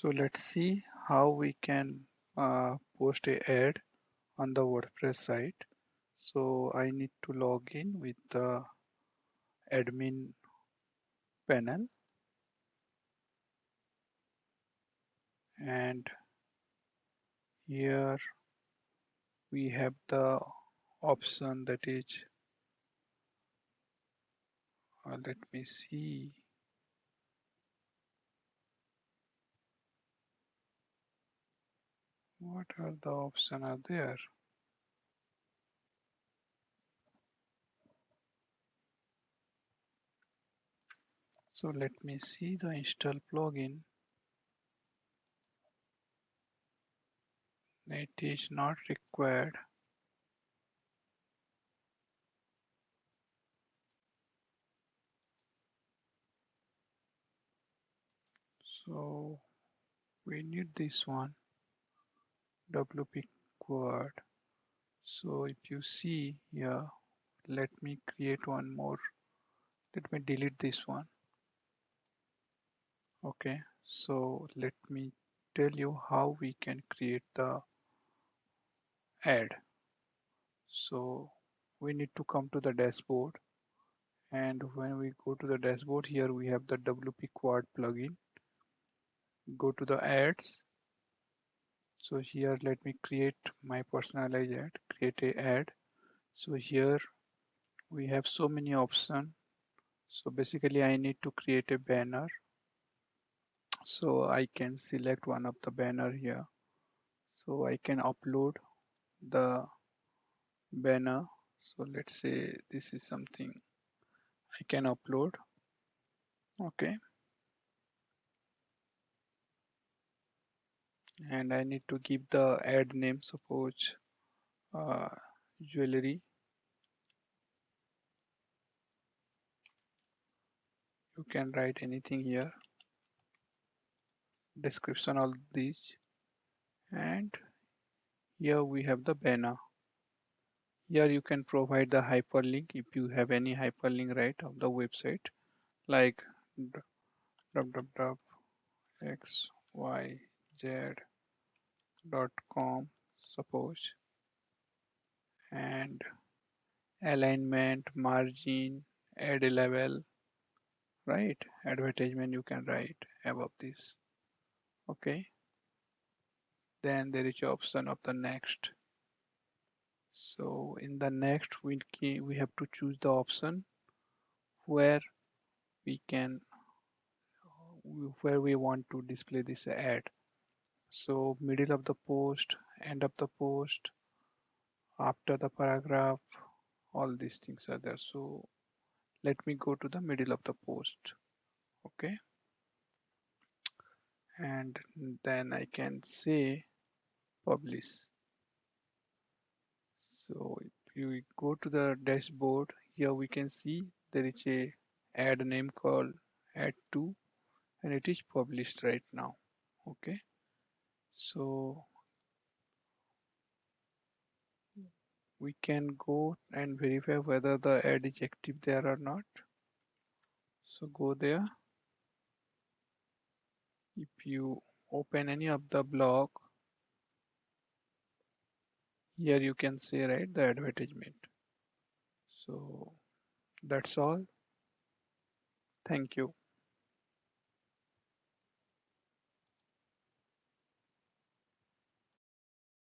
So let's see how we can post a ad on the WordPress site. So I need to log in with the admin panel, and here we have the option that is, let me see, what are the options are there. So let me see the install plugin. It is not required. So we need this one, WP quad. So if you see here, let me create one more. Let me delete this one. Okay, so let me tell you how we can create the ad. So we need to come to the dashboard, and when we go to the dashboard, here we have the WP quad plugin. Go to the ads. So here let me create my personalized ad, create a ad. So here we have so many options. So basically I need to create a banner. So I can select one of the banner here. So I can upload the banner. So let's say this is something I can upload. Okay. And I need to give the ad name, suppose uh, jewelry. You can write anything here, description of these, and here we have the banner. Here you can provide the hyperlink if you have any hyperlink, right, of the website, like www.xyz.com, suppose, and alignment, margin, ad level, right? Advertisement you can write above this. Okay. Then there is option of the next. So in the next we have to choose the option where we can where we want to display this ad. So middle of the post, end of the post, after the paragraph, all these things are there. So let me go to the middle of the post. Okay. And then I can say publish. So if you go to the dashboard, here we can see there is a ad name called ad 2, and it is published right now. Okay. So we can go and verify whether the ad is active there or not. So go there. If you open any of the blog, here you can see, right, the advertisement. So that's all. Thank you.